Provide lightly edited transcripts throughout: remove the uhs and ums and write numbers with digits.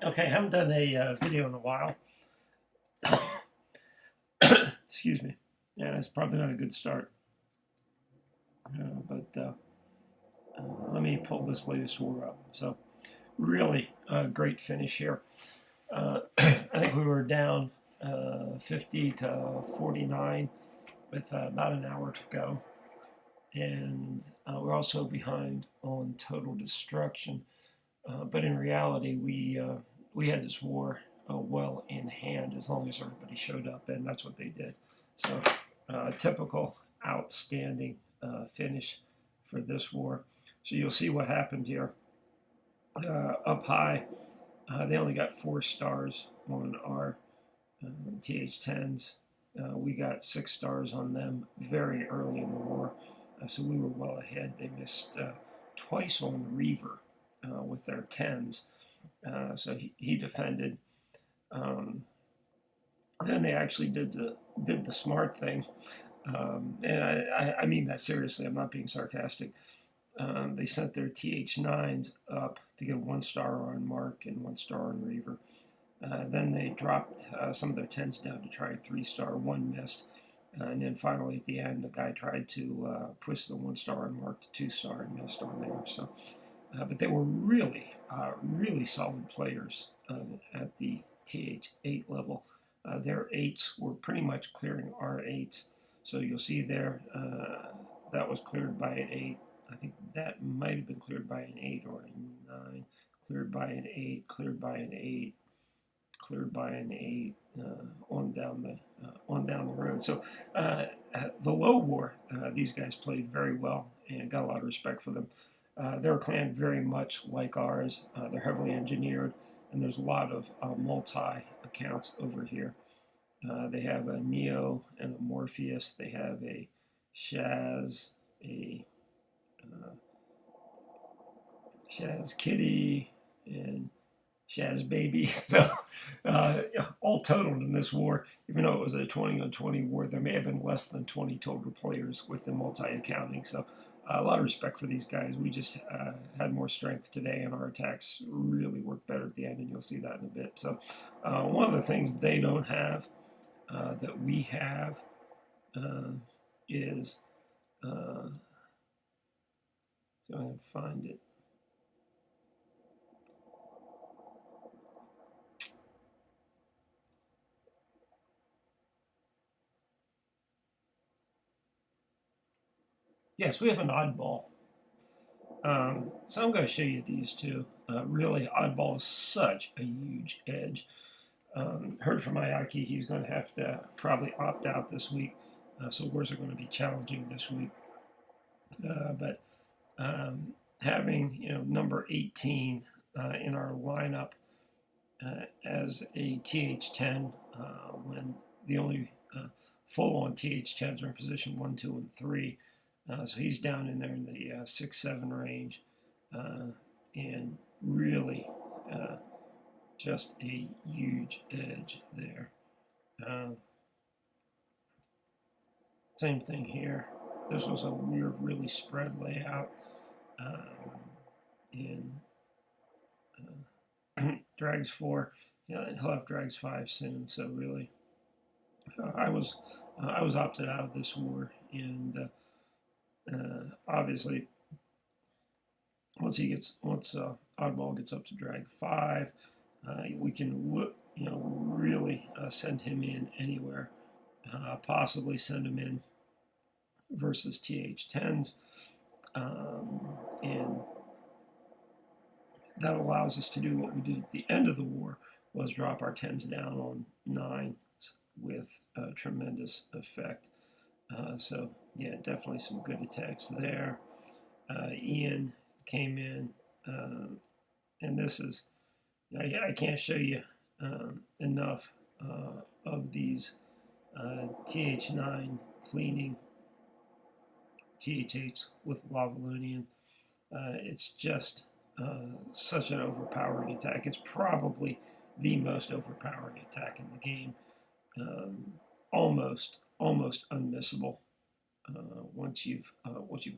Okay, I haven't done a video in a while. Excuse me. Yeah, it's probably not a good start. But let me pull this latest war up. So, really great finish here. I think we were down 50 to 49 with about an hour to go. And we're also behind on total destruction. But in reality, we had this war well in hand as long as everybody showed up, and that's what they did. So, typical outstanding finish for this war. So you'll see what happened here. Up high, they only got 4 stars on our TH10s. We got 6 stars on them very early in the war, so we were well ahead. They missed twice on Reaver with their 10s, so he defended. Um, then they actually did the smart thing, and I mean that seriously. I'm not being sarcastic. They sent their TH9s up to get 1 star on Mark and 1 star on Reaver. Then they dropped some of their 10s down to try a 3 star. One missed. And then finally at the end, the guy tried to push the 1 star on Mark to 2 star and missed on there. So, but they were really, really solid players at the TH8 level. Their 8s were pretty much clearing our 8s. So you'll see there that was cleared by an 8. I think that might have been cleared by an 8 or a 9. Cleared by an 8, cleared by an 8, cleared by an 8, on down the road. So the low war, these guys played very well and got a lot of respect for them. Their clan very much like ours. They're heavily engineered, and there's a lot of multi accounts over here. They have a Neo and a Morpheus. They have a Shaz, a Shaz Kitty, and Shaz Baby. So, all totaled in this war, even though it was a 20 on 20 war, there may have been less than 20 total players with the multi accounting. So, a lot of respect for these guys. We just had more strength today, and our attacks really worked better at the end, and you'll see that in a bit. So, one of the things they don't have that we have is, so I'm going to find it. Yes, we have an oddball. So I'm going to show you these two. Really, oddball is such a huge edge. Heard from Ayaki, he's going to have to probably opt out this week. So wars are going to be challenging this week. But having number 18 in our lineup as a TH10 when the only full-on TH10s are in position 1, 2, and 3. So he's down in there in the 6, 7 range, and really just a huge edge there. Same thing here. This was a weird, really spread layout. In Drags 4, he'll have Drags 5 soon. So really, I was opted out of this war, and obviously, once Oddball gets up to Drag 5, we can really send him in anywhere. Possibly send him in versus TH10s, and that allows us to do what we did at the end of the war, was drop our 10s down on 9s with tremendous effect. So yeah, definitely some good attacks there. Ian came in, and this is, I can't show you enough of these TH9 cleaning TH8s with Lavalonian. It's just such an overpowering attack. It's probably the most overpowering attack in the game. Almost unmissable once you've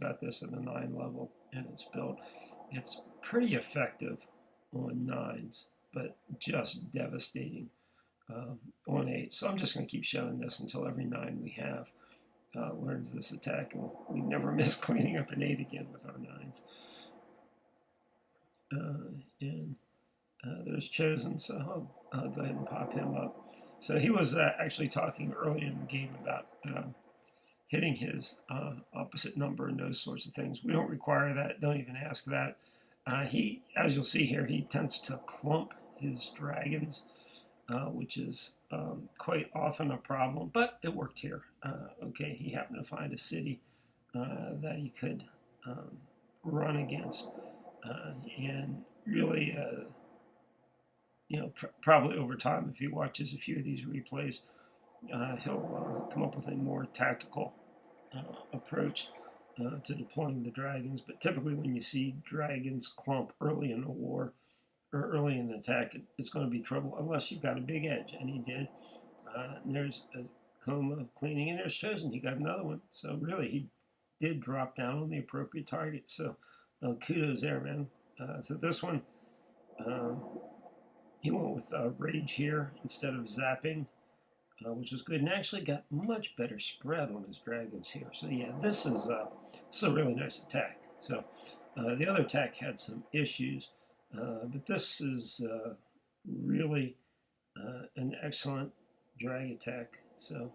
got this at a 9 level and it's built. It's pretty effective on 9s. but just devastating on 8. So I'm just going to keep showing this until every 9 we have learns this attack, and we never miss cleaning up an 8 again with our 9s. And there's Chosen, so I'll go ahead and pop him up. So he was actually talking earlier in the game about hitting his opposite number and those sorts of things. We don't require that. Don't even ask that. He, as you'll see here, he tends to clump his dragons, which is quite often a problem, but it worked here. Okay, he happened to find a city that he could run against, and really, probably over time, if he watches a few of these replays, he'll come up with a more tactical approach to deploying the dragons. But typically when you see dragons clump early in a war or early in the attack, it's going to be trouble unless you've got a big edge, and he did. And there's a Coma cleaning, and there's Chosen. He got another one. So really, he did drop down on the appropriate target. So kudos there, man. So this one, he went with Rage here instead of Zapping, which was good, and actually got much better spread on his dragons here. So yeah, this is a really nice attack. So the other attack had some issues, but this is really an excellent drag attack. So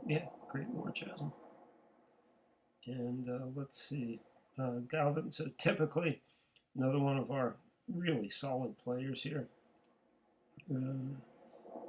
yeah, great war, Chosen. And let's see, Galvin. So typically, another one of our really solid players here.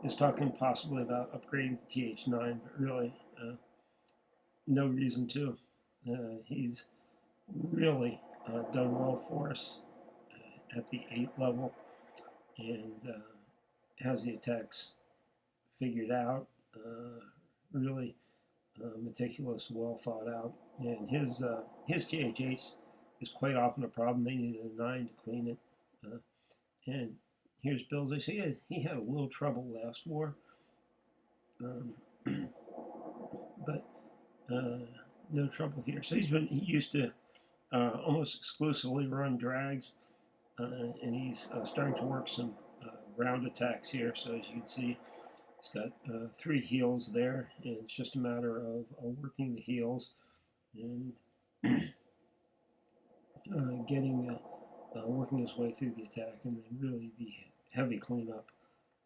Is talking possibly about upgrading to TH9, but really no reason to. He's really done well for us at the 8 level, and has the attacks figured out, really meticulous, well thought out, and his TH8 is quite often a problem. They needed a 9 to clean it, and here's Bill's. I see he had a little trouble last war, but no trouble here. So he used to almost exclusively run drags, and he's starting to work some round attacks here. So as you can see, he's got 3 heals there, and it's just a matter of working the heals and getting working his way through the attack, and then really the heavy cleanup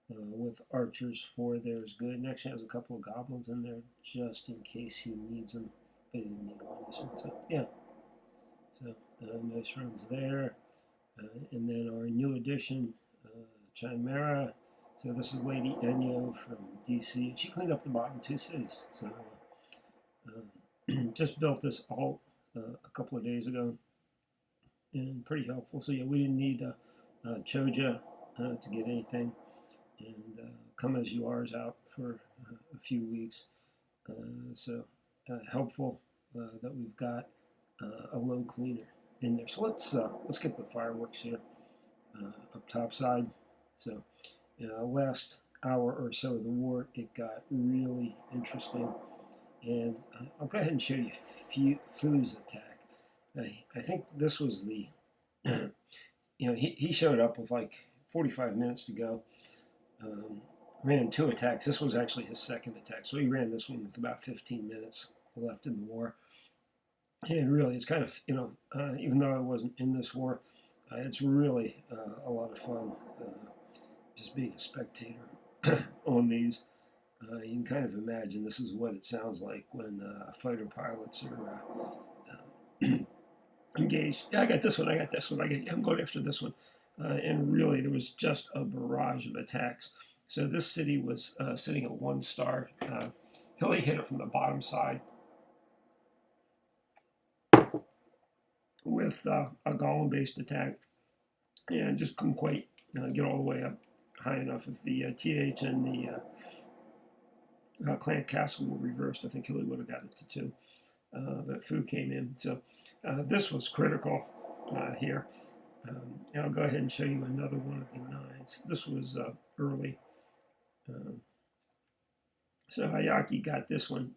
with archers for there is good. And actually has a couple of goblins in there just in case he needs them, but he didn't need one this one. So yeah, so nice runs there. And then our new addition, Chimera. So this is Lady Enyo from DC. She cleaned up the bottom 2 cities. So just built this alt a couple of days ago, and pretty helpful. So yeah, we didn't need Choja to get anything, and Come As You Are is out for a few weeks. So helpful that we've got a low cleaner in there. So let's get the fireworks here up top side. So last hour or so of the war, it got really interesting, and I'll go ahead and show you Fu's attack. I think this was the, he showed up with like 45 minutes to go. Ran 2 attacks. This was actually his second attack, so he ran this one with about 15 minutes left in the war. And really, it's kind of, even though I wasn't in this war, it's really a lot of fun just being a spectator on these. You can kind of imagine this is what it sounds like when fighter pilots are engaged. Yeah, I got this one, I'm going after this one. And really, there was just a barrage of attacks. So this city was sitting at 1 star. Hilly hit it from the bottom side with a golem-based attack, and just couldn't quite get all the way up high enough. If the TH and the Clan Castle were reversed, I think Hilly would have got it to 2. But Fu came in. So this was critical here. And I'll go ahead and show you another one of the 9s. This was early. So Hayaki got this one.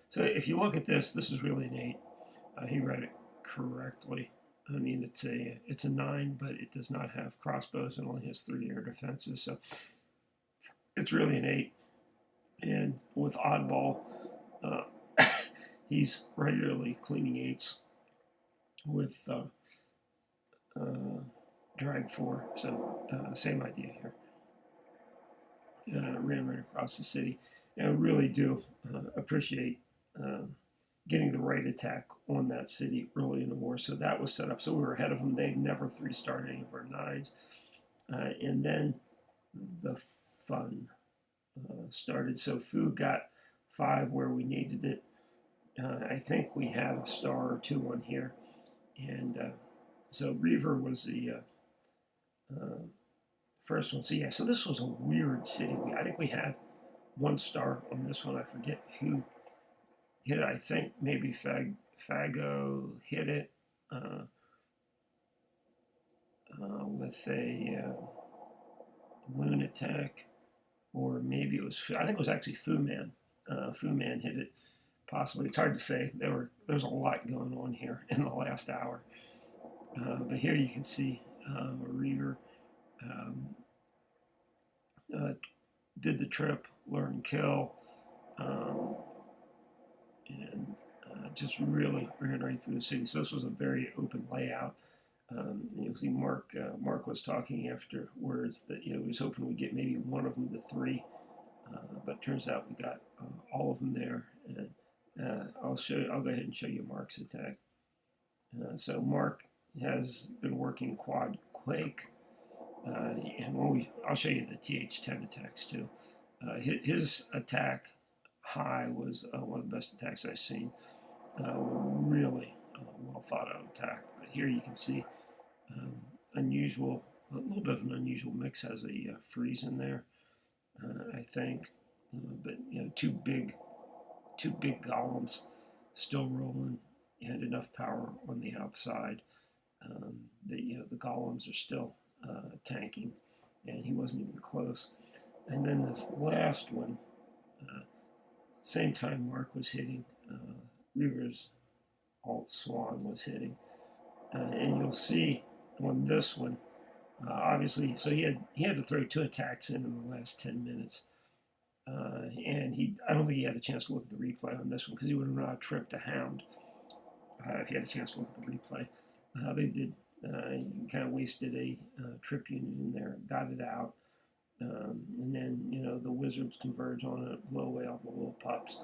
So if you look at this, this is really an 8. He read it correctly. I mean, it's a 9, but it does not have crossbows and only has 3 air defenses, so it's really an 8. And with oddball, uh, he's regularly cleaning 8s with uh, drag 4. So same idea here. Ran right across the city. And I really do appreciate getting the right attack on that city early in the war. So that was set up. So we were ahead of them. They never 3-starred any of our 9s. And then the fun started. So Fu got 5 where we needed it. I think we had a star or 2 on here. And so Reaver was the first one. So yeah, so this was a weird city. I think we had 1 star on this one. I forget who hit it. I think maybe Fago hit it with a loon attack, or maybe it was. I think it was actually Fu Man. Fu Man hit it. Possibly, it's hard to say. There's a lot going on here in the last hour. But here you can see Reaver did the trip, learn, kill, and just really ran right through the city. So this was a very open layout. You'll see Mark. Mark was talking afterwards that he was hoping we'd get maybe one of them to 3, but turns out we got all of them there. And I'll go ahead and show you Mark's attack. So Mark has been working quad quake, and I'll show you the TH10 attacks too. His attack high was one of the best attacks I've seen. Really well thought out attack. But here you can see a little bit of an unusual mix. Has a freeze in there, I think, but two big golems still rolling, and enough power on the outside that the golems are still tanking, and he wasn't even close. And then this last one, same time Mark was hitting, Reaver's Alt Swan was hitting, and you'll see on this one, obviously, so he had to throw 2 attacks in the last 10 minutes. And I don't think he had a chance to look at the replay on this one, because he would have not tripped a hound if he had a chance to look at the replay. They did. He kind of wasted a trip unit in there, got it out, and then the wizards converge on it, blow away all the little pups,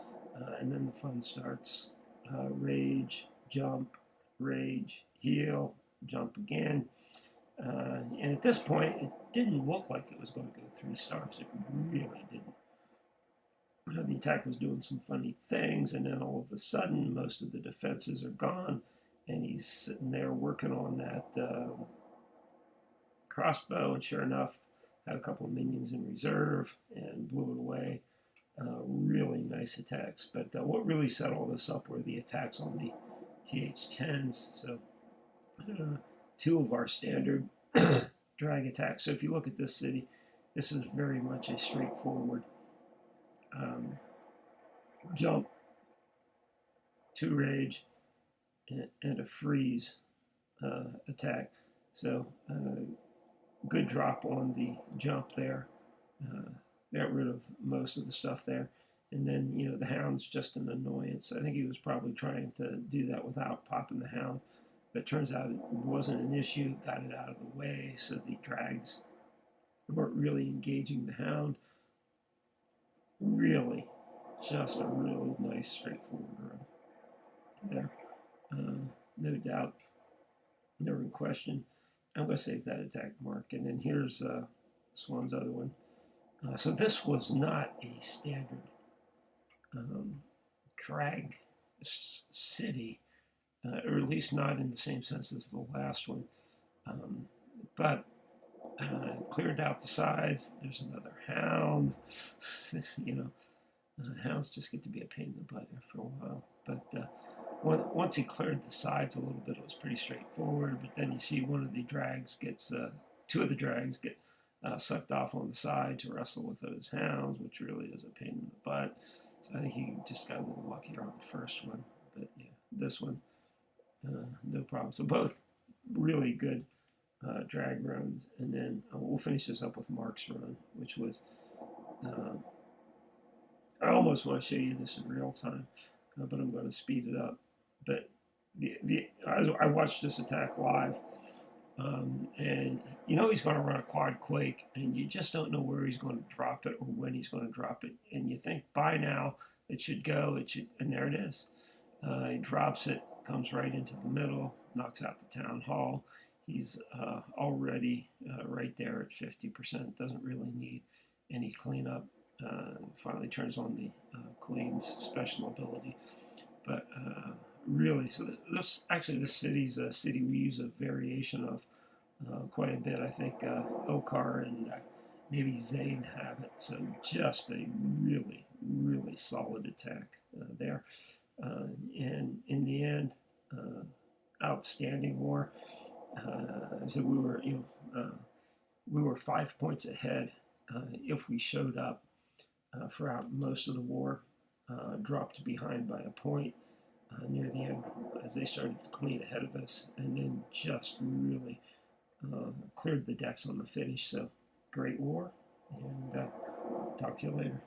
and then the fun starts. Rage, jump, rage, heal, jump again. And at this point, it didn't look like it was going to go 3 stars. It really didn't. The attack was doing some funny things, and then all of a sudden, most of the defenses are gone, and he's sitting there working on that crossbow, and sure enough, had a couple of minions in reserve and blew it away. Really nice attacks. But what really set all this up were the attacks on the TH10s. So 2 of our standard drag attacks. So if you look at this city, this is very much a straightforward jump, 2 rage, and a freeze attack. So good drop on the jump there. Got rid of most of the stuff there. And then, the hound's just an annoyance. I think he was probably trying to do that without popping the hound. But it turns out it wasn't an issue, got it out of the way, so the drags weren't really engaging the hound. Really, just a really nice, straightforward run there. No doubt, never in question. I'm going to save that attack, Mark. And then here's Swan's other one. So this was not a standard drag city, or at least not in the same sense as the last one. But cleared out the sides. There's another hound. Hounds just get to be a pain in the butt after a while. But once he cleared the sides a little bit, it was pretty straightforward. But then you see one of the drags gets, 2 of the drags get sucked off on the side to wrestle with those hounds, which really is a pain in the butt. So I think he just got a little luckier on the first one. But yeah, this one, no problem. So both really good drag runs, and then we'll finish this up with Mark's run, which was. Uh, I almost want to show you this in real time, but I'm going to speed it up. But I watched this attack live, and you know he's going to run a quad quake, and you just don't know where he's going to drop it or when he's going to drop it, and you think by now it should go, and there it is. He drops it, comes right into the middle, knocks out the town hall. He's already right there at 50%. Doesn't really need any cleanup. Finally turns on the Queen's special ability, but really, so this city's a city we use a variation of quite a bit. I think Okar and maybe Zane have it. So just a really, really solid attack there. And in the end, outstanding war. So we were 5 points ahead if we showed up throughout most of the war. Dropped behind by a point near the end as they started to clean ahead of us, and then just really cleared the decks on the finish. So great war, and talk to you later.